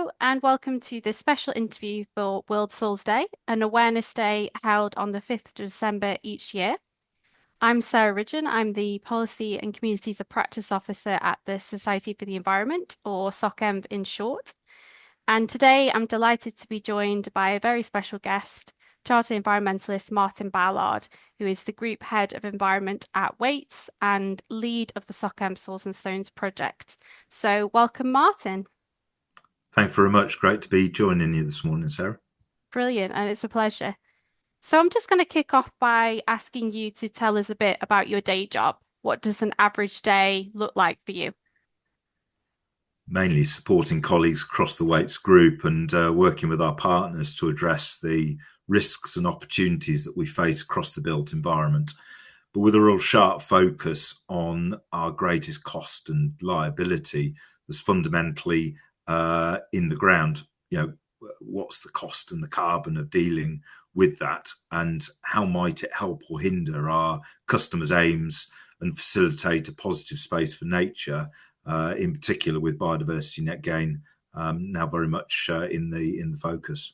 Hello, and welcome to this special interview for World Soils Day, an awareness day held on the 5th of December each year. I'm Sarah Ridgen. I'm the Policy and Communities of Practice Officer at the Society for the Environment, or SocEnv in short. And today I'm delighted to be joined by a very special guest, Chartered Environmentalist Martin Ballard, who is the Group Head of Environment at Wates and lead of the SocEnv Soils Stones project. So welcome, Martin. Thanks very much. Great to be joining you this morning, Sarah. Brilliant, and it's a pleasure. So I'm just going to kick off by asking you to tell us a bit about your day job. What does an average day look like for you? Mainly supporting colleagues across the Wates group and working with our partners to address the risks and opportunities that we face across the built environment, but with a real sharp focus on our greatest cost and liability that's fundamentally in the ground. What's the cost and the carbon of dealing with that, and how might it help or hinder our customers' aims and facilitate a positive space for nature, in particular with biodiversity net gain now very much in the focus.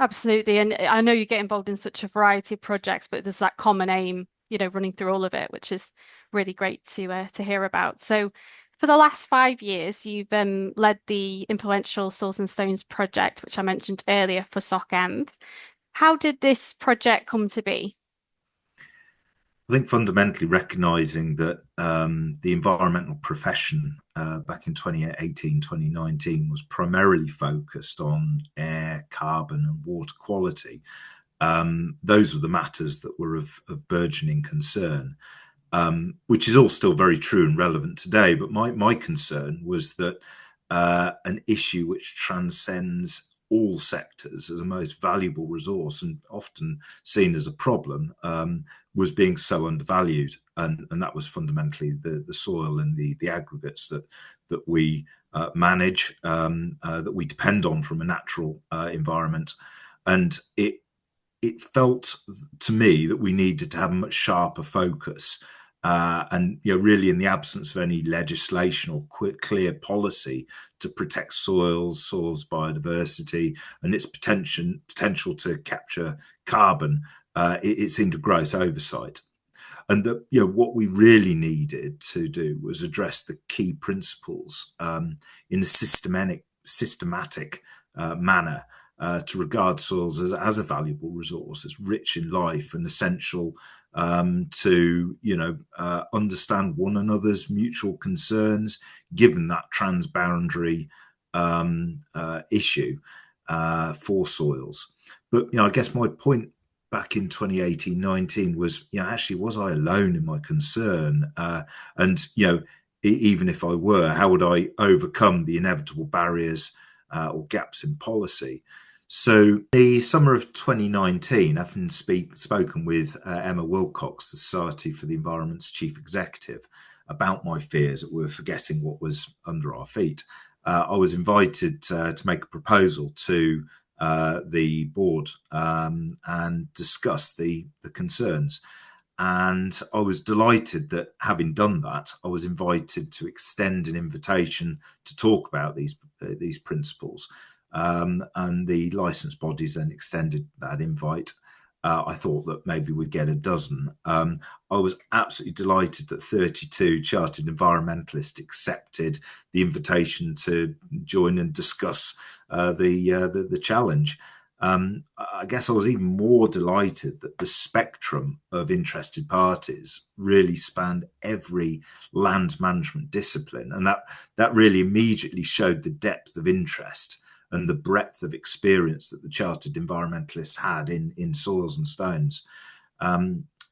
Absolutely. And I know you get involved in such a variety of projects, but there's that common aim, running through all of it, which is really great to hear about. So for the last 5 years, you've led the influential Soils and Stones project, which I mentioned earlier for SocEnv. How did this project come to be? I think fundamentally recognizing that the environmental profession back in 2018, 2019 was primarily focused on air, carbon, and water quality. Those were the matters that were of burgeoning concern, which is all still very true and relevant today. But my concern was that an issue which transcends all sectors as a most valuable resource and often seen as a problem was being so undervalued, and that was fundamentally the soil and the aggregates that we manage, that we depend on from a natural environment. And it felt to me that we needed to have a much sharper focus, and really in the absence of any legislation or clear policy to protect soils biodiversity and its potential to capture carbon, it seemed a gross oversight. And that what we really needed to do was address the key principles in a systematic manner, to regard soils as a valuable resource, as rich in life and essential to understand one another's mutual concerns, given that transboundary issue for soils. But I guess my point back in 2018-19 was, actually, was I alone in my concern? And even if I were, how would I overcome the inevitable barriers or gaps in policy? So the summer of 2019, having spoken with Emma Wilcox, the Society for the Environment's chief executive, about my fears that we were forgetting what was under our feet, I was invited to make a proposal to the board and discuss the concerns. And I was delighted that, having done that, I was invited to extend an invitation to talk about these principles. And the licence bodies then extended that invite. I thought that maybe we'd get a dozen. I was absolutely delighted that 32 chartered environmentalists accepted the invitation to join and discuss the challenge. I guess I was even more delighted that the spectrum of interested parties really spanned every land management discipline, and that really immediately showed the depth of interest and the breadth of experience that the chartered environmentalists had in soils and stones.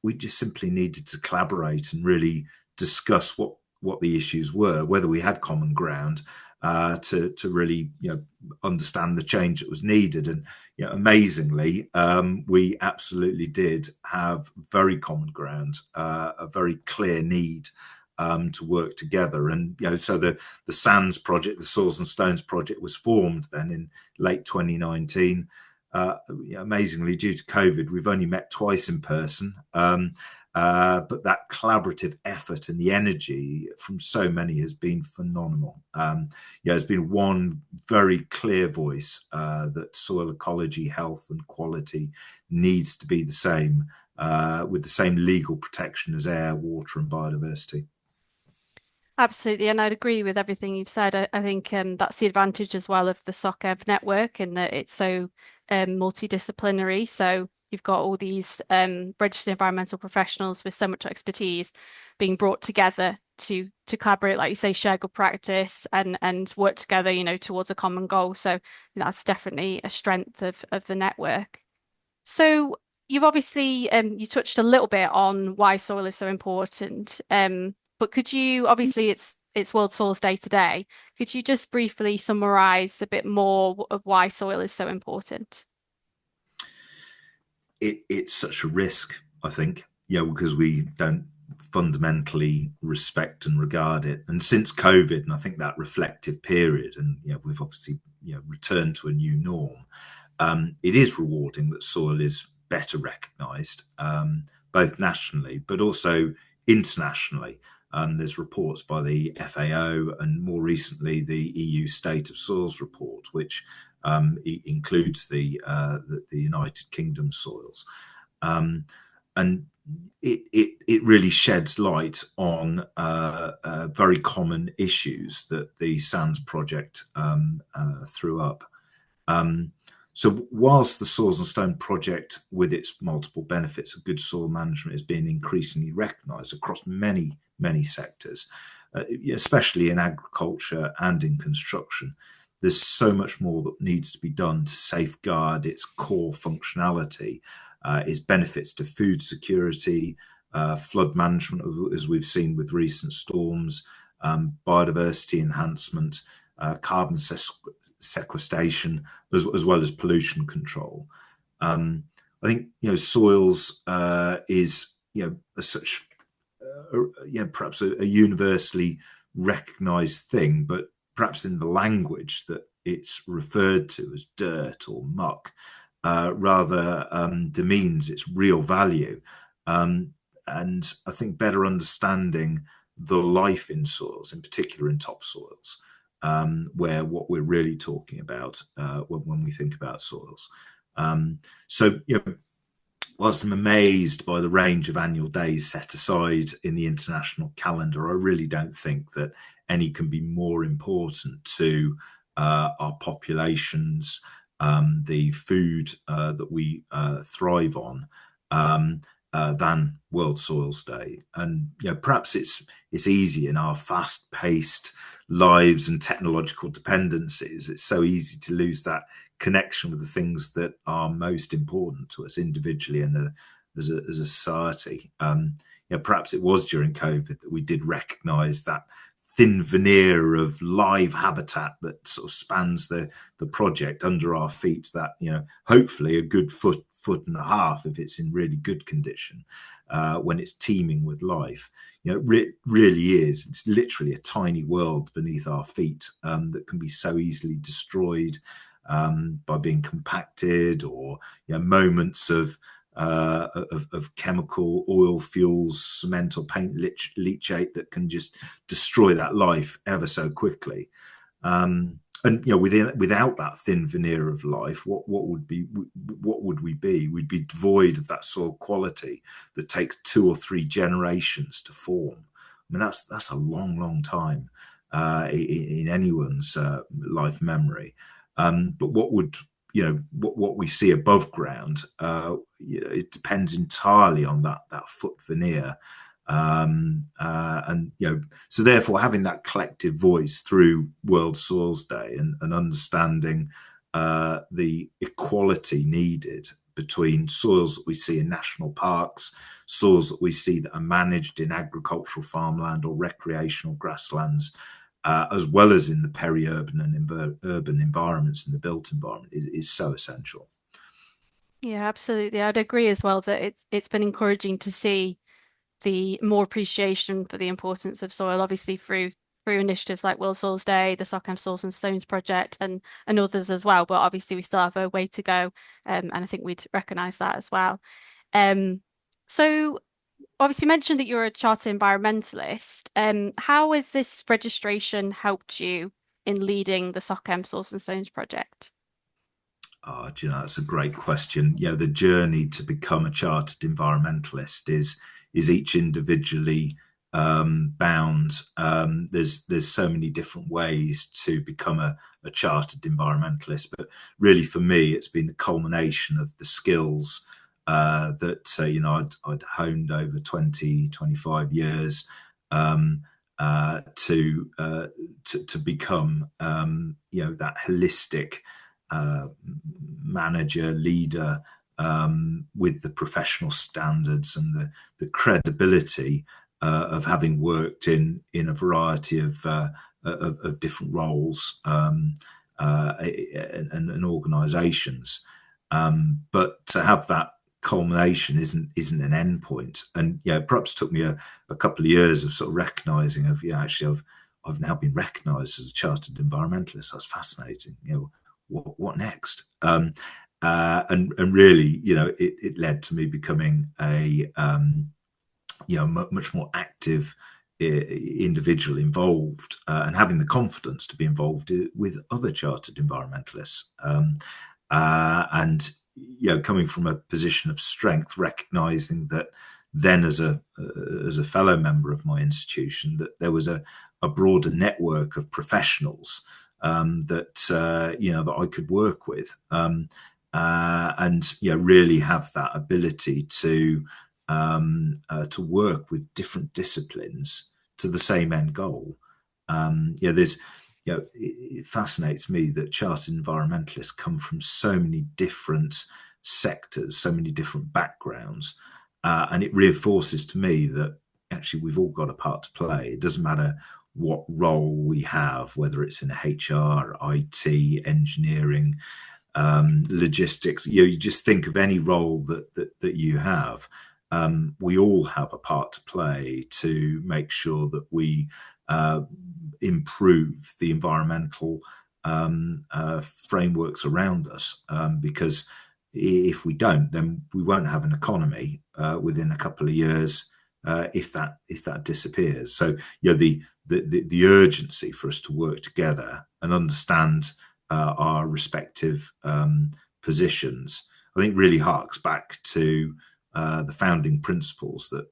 We just simply needed to collaborate and really discuss what the issues were, whether we had common ground, to really understand the change that was needed. And amazingly, we absolutely did have very common ground, a very clear need to work together. And so the SANS project, the Soils and Stones project, was formed then in late 2019. Amazingly, due to COVID, we've only met twice in person, But that collaborative effort and the energy from so many has been phenomenal. Yeah, there's been one very clear voice that soil ecology, health, and quality needs to be the same, with the same legal protection as air, water, and biodiversity. Absolutely, and I'd agree with everything you've said. I think that's the advantage as well of the SocEnv network in that it's so multidisciplinary. So you've got all these registered environmental professionals with so much expertise being brought together to collaborate, like you say, share good practice and work together, towards a common goal. So that's definitely a strength of the network. So you've obviously you touched a little bit on why soil is so important. But could you obviously it's World Soils Day today. Could you just briefly summarize a bit more of why soil is so important? It's such a risk, I think, because we don't fundamentally respect and regard it. And since COVID, and I think that reflective period, and we've obviously returned to a new norm. It is rewarding that soil is better recognised, both nationally but also internationally. There's reports by the FAO and more recently the EU State of Soils report, which includes the United Kingdom soils, and it really sheds light on very common issues that the SANS project threw up. Um, so whilst the Soils and Stone project, with its multiple benefits of good soil management, is being increasingly recognised across many, many sectors, especially in agriculture and in construction, there's so much more that needs to be done to safeguard its core functionality, its benefits to food security, flood management, as we've seen with recent storms, biodiversity enhancement, carbon sequestration, as well as pollution control. I think soils is such perhaps a universally recognised thing, but perhaps in the language that it's referred to as dirt or muck rather demeans its real value. And I think better understanding the life in soils, in particular in topsoils, where what we're really talking about when we think about soils. So, whilst I'm amazed by the range of annual days set aside in the international calendar, I really don't think that any can be more important to our populations, the food that we thrive on, than World Soils Day. And perhaps it's easy in our fast-paced lives and technological dependencies. It's so easy to lose that connection with the things that are most important to us individually and as a society. Perhaps it was during COVID that we did recognise that thin veneer of live habitat that sort of spans the project under our feet. That hopefully a good foot and a half if it's in really good condition, when it's teeming with life. It really is. It's literally a tiny world beneath our feet that can be so easily destroyed by being compacted, or moments of chemical oil fuels, cement or paint leachate that can just destroy that life ever so quickly. And without that thin veneer of life, what would we be? We'd be devoid of that soil quality that takes 2 or 3 generations to form. I mean, that's a long time in anyone's life memory. But what we see above ground, it depends entirely on that foot veneer. And so therefore having that collective voice through World Soils Day and understanding the equality needed between soils that we see in national parks, soils that we see that are managed in agricultural farmland or recreational grasslands, as well as in the peri-urban and urban environments and the built environment, is so essential. Yeah, absolutely. I'd agree as well that it's been encouraging to see the more appreciation for the importance of soil, obviously through initiatives like World Soils Day, the SocEnv Soils and Stones project, and others as well. But obviously, we still have a way to go, and I think we'd recognise that as well. Um, so obviously mentioned that you're a chartered environmentalist. How has this registration helped you in leading the SocEnv Soils and Stones project? Oh, do you know, that's a great question. The journey to become a chartered environmentalist is each individually bound. There's so many different ways to become a chartered environmentalist, but really for me, it's been the culmination of the skills that I'd honed over 20, 25 years um, to become that holistic uh, manager, leader, with the professional standards and the credibility of having worked in a variety of different roles and organisations. But to have that culmination isn't an end point. And it perhaps took me a couple of years of sort of recognising of actually I've now been recognised as a chartered environmentalist. That's fascinating. What next? And really, it led to me becoming a much more active individual involved and having the confidence to be involved with other chartered environmentalists. And coming from a position of strength, recognizing that then as a fellow member of my institution, that there was a broader network of professionals that I could work with, and really have that ability to work with different disciplines to the same end goal. There's it fascinates me that chartered environmentalists come from so many different sectors, so many different backgrounds, and it reinforces to me that actually we've all got a part to play. It doesn't matter what role we have, whether it's in HR, IT, engineering, logistics. You just think of any role that you have. We all have a part to play to make sure that we improve the environmental frameworks around us. Because if we don't, then we won't have an economy within a couple of years if that disappears. So the urgency for us to work together and understand our respective positions, I think really harks back to the founding principles that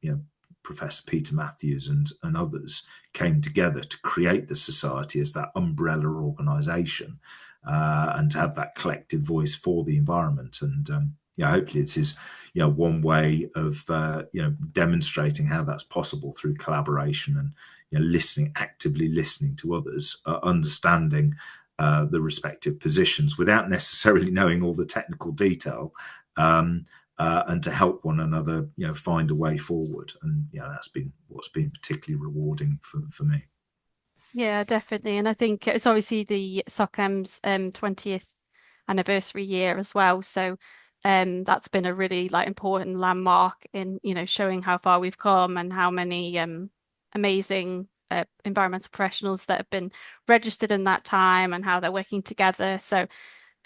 Professor Peter Matthews and others came together to create the society as that umbrella organisation, and to have that collective voice for the environment. And hopefully this is one way of demonstrating how that's possible through collaboration and actively listening to others, understanding the respective positions without necessarily knowing all the technical detail, and to help one another, find a way forward. And that's been what's been particularly rewarding for me. Yeah, definitely. And I think it's obviously the SocEm's 20th anniversary year as well. So that's been a really like important landmark in, showing how far we've come and how many amazing environmental professionals that have been registered in that time and how they're working together. So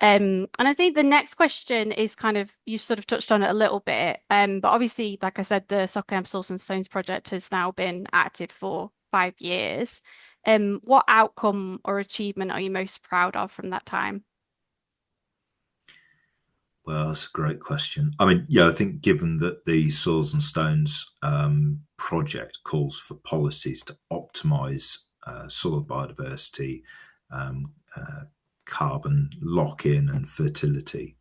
and I think the next question is kind of, you sort of touched on it a little bit, but obviously, like I said, the SocEnv Soils and Stones project has now been active for 5 years. What outcome or achievement are you most proud of from that time? Well, that's a great question. I mean, I think given that the Soils and Stones project calls for policies to optimise soil biodiversity, carbon lock-in and fertility,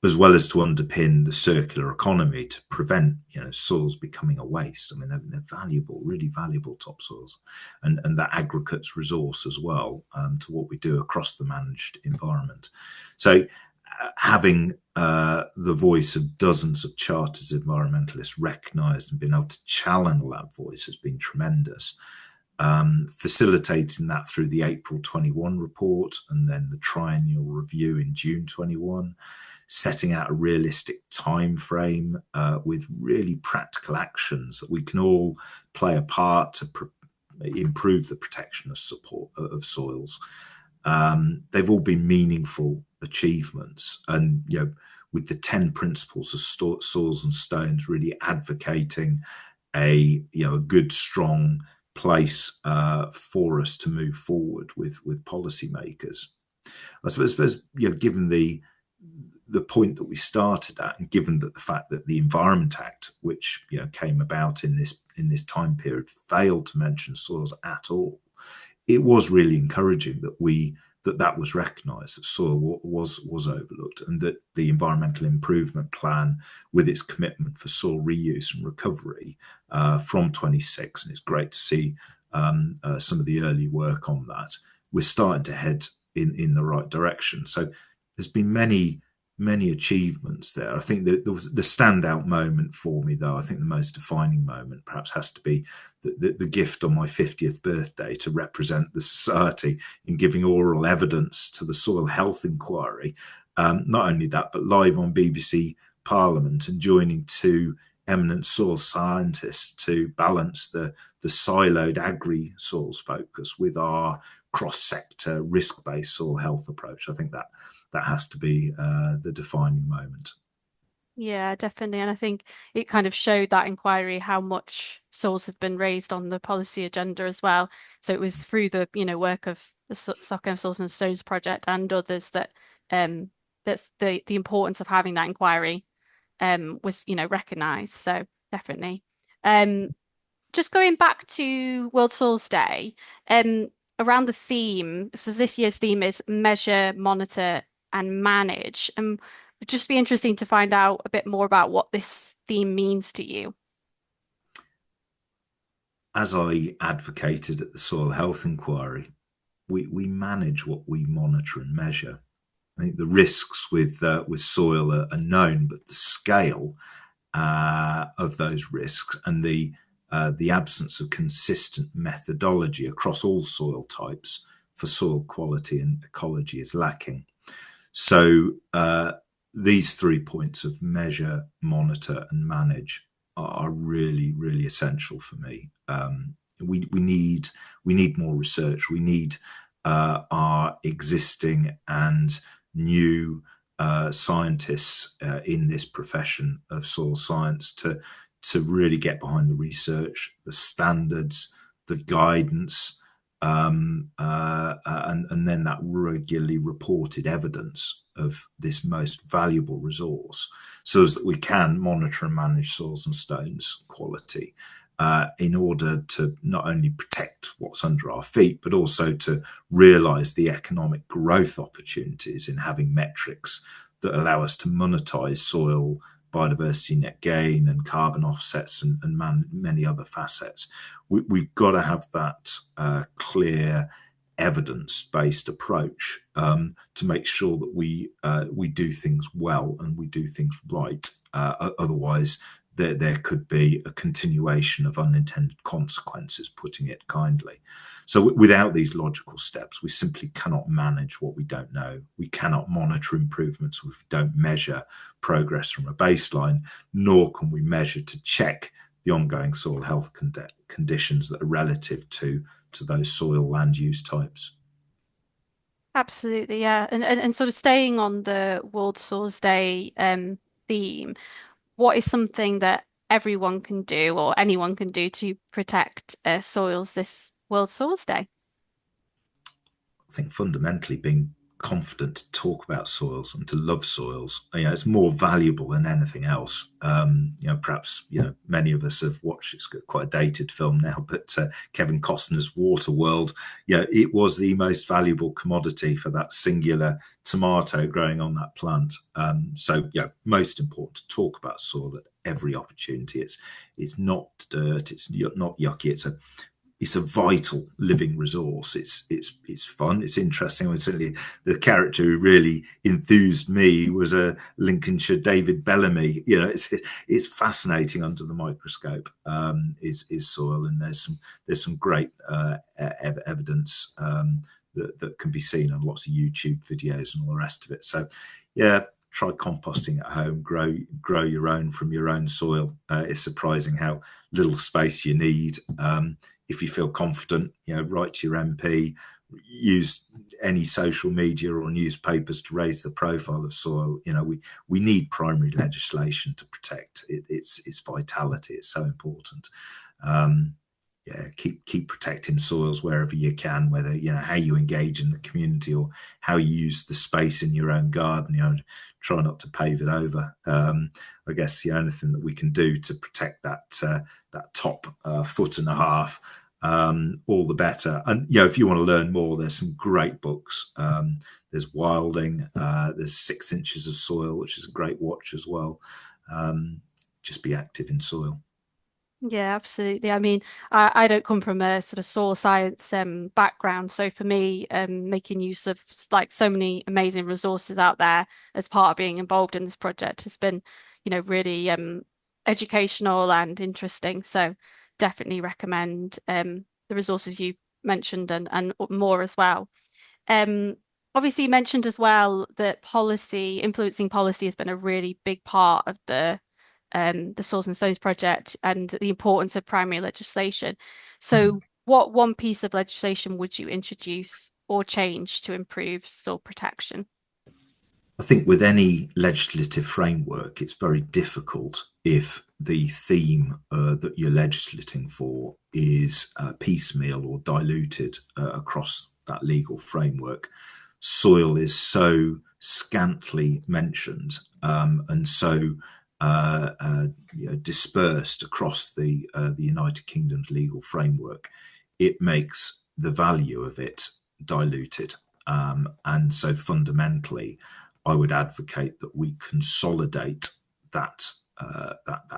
as well as to underpin the circular economy to prevent soils becoming a waste. I mean, they're valuable, really valuable topsoils, and that aggregates resource as well, to what we do across the managed environment. So having the voice of dozens of chartered environmentalists recognised and being able to challenge that voice has been tremendous. Facilitating that through the April 21 report and then the triennial review in June 21, setting out a realistic time frame with really practical actions that we can all play a part to improve the protection of support of soils. They've all been meaningful achievements, and with the 10 principles of soils and stones really advocating a good, strong place for us to move forward with policymakers. I suppose given the point that we started at, and given that the fact that the Environment Act, which came about in this time period, failed to mention soils at all, it was really encouraging that was recognised, that soil was overlooked, and that the environmental improvement plan, with its commitment for soil reuse and recovery from 26, and it's great to see some of the early work on that, we're starting to head in the right direction. So there's been many achievements there. I think that the standout moment for me, though, I think the most defining moment perhaps has to be the gift on my 50th birthday to represent the society in giving oral evidence to the soil health inquiry. Not only that, but live on BBC Parliament, and joining two eminent soil scientists to balance the siloed agri-soils focus with our cross-sector risk-based soil health approach. I think that has to be the defining moment. Yeah, definitely. And I think it kind of showed that inquiry how much soils had been raised on the policy agenda as well. So it was through the, work of the SocEnv Soils and Stones project and others that that's the importance of having that inquiry was, recognised. So definitely. Um just going back to World Soils Day, um, around the theme, so this year's theme is measure, monitor, and manage. It'd just be interesting to find out a bit more about what this theme means to you. As I advocated at the Soil Health Inquiry, we manage what we monitor and measure. I think the risks with soil are known, but the scale of those risks and the absence of consistent methodology across all soil types for soil quality and ecology is lacking. So these 3 points of measure, monitor, and manage are really, really essential for me. We need more research. We need our existing and new scientists in this profession of soil science to really get behind the research, the standards, the guidance, and then that regularly reported evidence of this most valuable resource, so as that we can monitor and manage soils and stones quality in order to not only protect what's under our feet, but also to realise the economic growth opportunities in having metrics that allow us to monetize soil biodiversity net gain and carbon offsets and many other facets. We've got to have that clear evidence-based approach to make sure that we do things well and we do things right. Otherwise, there could be a continuation of unintended consequences, putting it kindly. So without these logical steps, we simply cannot manage what we don't know. We cannot monitor improvements if we don't measure progress from a baseline, nor can we measure to check the ongoing soil health conditions that are relative to those soil land use types. Absolutely, yeah. And sort of staying on the World Soils Day theme, what is something that everyone can do or anyone can do to protect soils this World Soils Day? I think fundamentally being confident to talk about soils and to love soils, it's more valuable than anything else. Perhaps many of us have watched. It's quite a dated film now, but Kevin Costner's Waterworld. It was the most valuable commodity for that singular tomato growing on that plant. Most important to talk about soil at every opportunity. It's not dirt. It's not yucky. It's a vital living resource. It's fun. It's interesting. I mean, certainly, the character who really enthused me was a Lincolnshire David Bellamy. It's fascinating under the microscope. Is soil, and there's some great evidence that can be seen on lots of YouTube videos and all the rest of it. So, yeah. Try composting at home. Grow your own from your own soil. It's surprising how little space you need. If you feel confident, write to your MP, use any social media or newspapers to raise the profile of soil. We need primary legislation to protect its vitality. It's so important. Um, yeah, keep protecting soils wherever you can, whether how you engage in the community or how you use the space in your own garden. Try not to pave it over. I guess anything that we can do to protect that top foot and a half, all the better. And if you want to learn more, there's some great books. There's Wilding. There's 6 Inches of Soil, which is a great watch as well. Just be active in soil. Yeah, absolutely. I mean, I don't come from a sort of soil science background, so for me, making use of like so many amazing resources out there as part of being involved in this project has been, really educational and interesting. So definitely recommend the resources you've mentioned and more as well. Um, Obviously, you mentioned as well that influencing policy has been a really big part of the Soils and Stones project and the importance of primary legislation. So, what one piece of legislation would you introduce or change to improve soil protection? I think with any legislative framework, it's very difficult if the theme that you're legislating for is piecemeal or diluted across that legal framework. Soil is so scantily mentioned and so dispersed across the United Kingdom's legal framework, it makes the value of it diluted. And so fundamentally, I would advocate that we consolidate that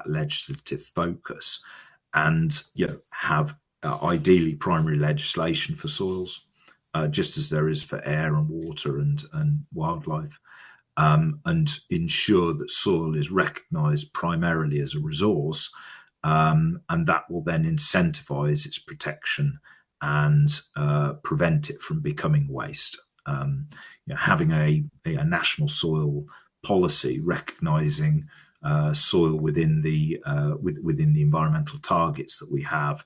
legislative focus, and have ideally primary legislation for soils, just as there is for air and water and wildlife, and ensure that soil is recognised primarily as a resource, and that will then incentivise its protection and prevent it from becoming waste. Having a national soil policy recognising soil within the environmental targets that we have,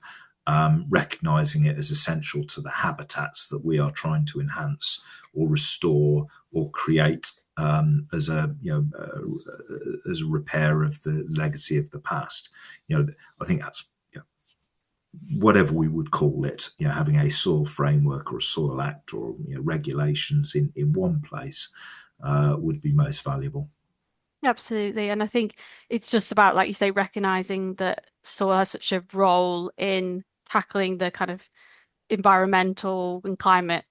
recognising it as essential to the habitats that we are trying to enhance or restore or create, as a repair of the legacy of the past. I think that's, whatever we would call it, having a soil framework or a soil act or regulations in one place would be most valuable. Absolutely. And I think it's just about, like you say, recognizing that soil has such a role in tackling the kind of environmental and climate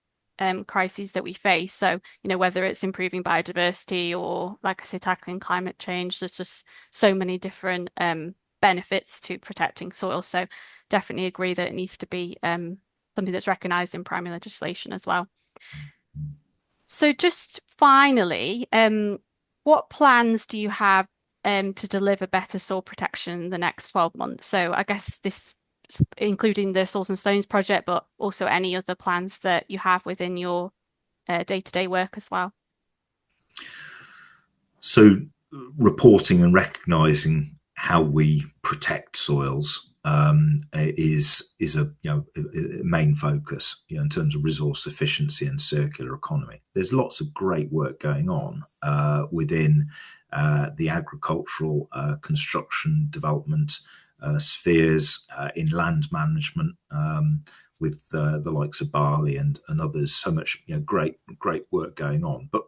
crises that we face. So, whether it's improving biodiversity or, like I say, tackling climate change, there's just so many different benefits to protecting soil. So, definitely agree that it needs to be something that's recognized in primary legislation as well. So, just finally, what plans do you have to deliver better soil protection in the next 12 months? So, I guess this including the Soils and Stones project, but also any other plans that you have within your day-to-day work as well. So, reporting and recognising how we protect soils is a main focus, in terms of resource efficiency and circular economy. There's lots of great work going on within the agricultural, construction, development spheres, in land management, with the likes of Barley and others. So much great work going on, but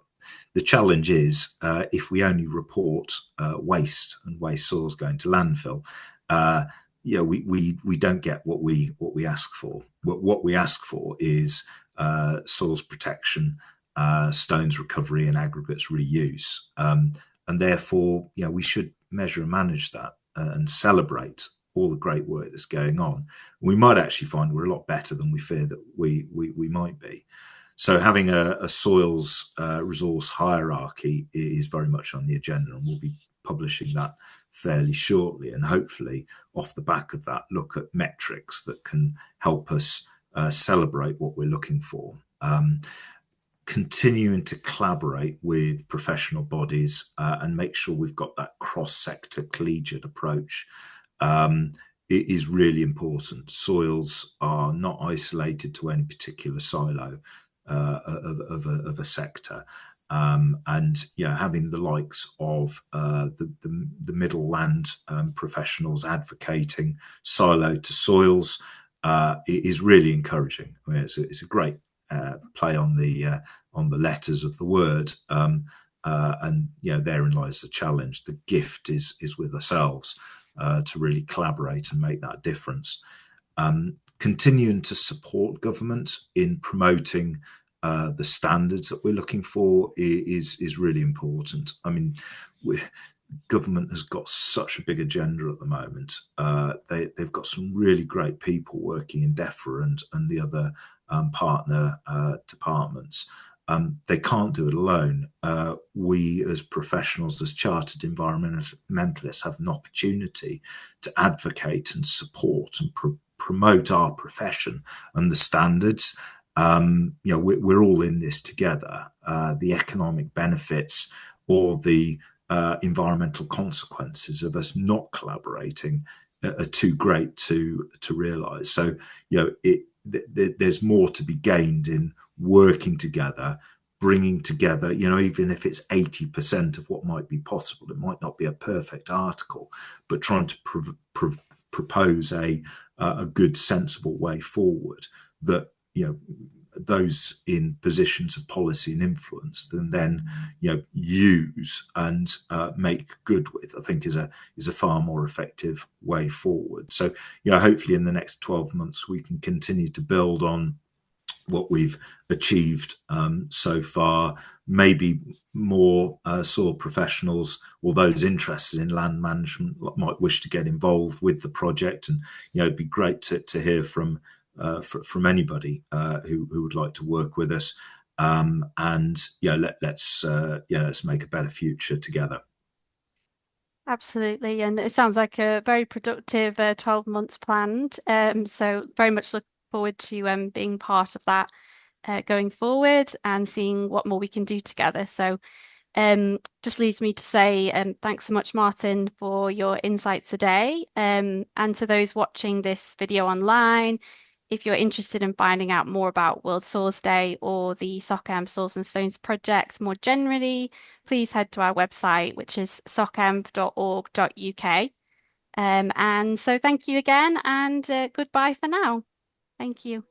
the challenge is, if we only report waste and waste soils going to landfill, we don't get what we ask for. What we ask for is soils protection, stones recovery, and aggregates reuse, and therefore, we should measure and manage that, and celebrate all the great work that's going on. We might actually find we're a lot better than we fear that we might be. So having a soils resource hierarchy is very much on the agenda, and we'll be publishing that fairly shortly. And hopefully, off the back of that, look at metrics that can help us celebrate what we're looking for. Continuing to collaborate with professional bodies and make sure we've got that cross-sector collegiate approach. it is really important. Soils are not isolated to any particular silo of a sector. And yeah, having the likes of the middle land professionals advocating silo to soils is really encouraging. I mean, it's a great play on the letters of the word, and you know, therein lies the challenge. The gift is with ourselves to really collaborate and make that difference. Continuing to support government in promoting the standards that we're looking for is really important. I mean, government has got such a big agenda at the moment. They've got some really great people working in DEFRA and the other partner departments. They can't do it alone. We, as professionals, as chartered environmentalists, have an opportunity to advocate and support and promote our profession and the standards. You know, we're all in this together. The economic benefits or the environmental consequences of us not collaborating are too great to realise. So, you know, there's more to be gained in working together, bringing together, you know, even if it's 80% of what might be possible. It might not be a perfect article, but trying to propose a good, sensible way forward that, you know, those in positions of policy and influence then you know, use and make good with, I think is a far more effective way forward. So, you know, hopefully in the next 12 months we can continue to build on what we've achieved so far. Maybe more soil professionals or those interested in land management might wish to get involved with the project, and you know, it'd be great to hear from anybody who would like to work with us. And yeah, let's make a better future together. Absolutely. And it sounds like a very productive 12 months planned. So very much look forward to being part of that going forward and seeing what more we can do together. So just leaves me to say thanks so much, Martin, for your insights today. And to those watching this video online, if you're interested in finding out more about World Soils Day or the SocEnv Soils and Stones projects more generally, please head to our website, which is socenv.org.uk. And so thank you again, and goodbye for now. Thank you.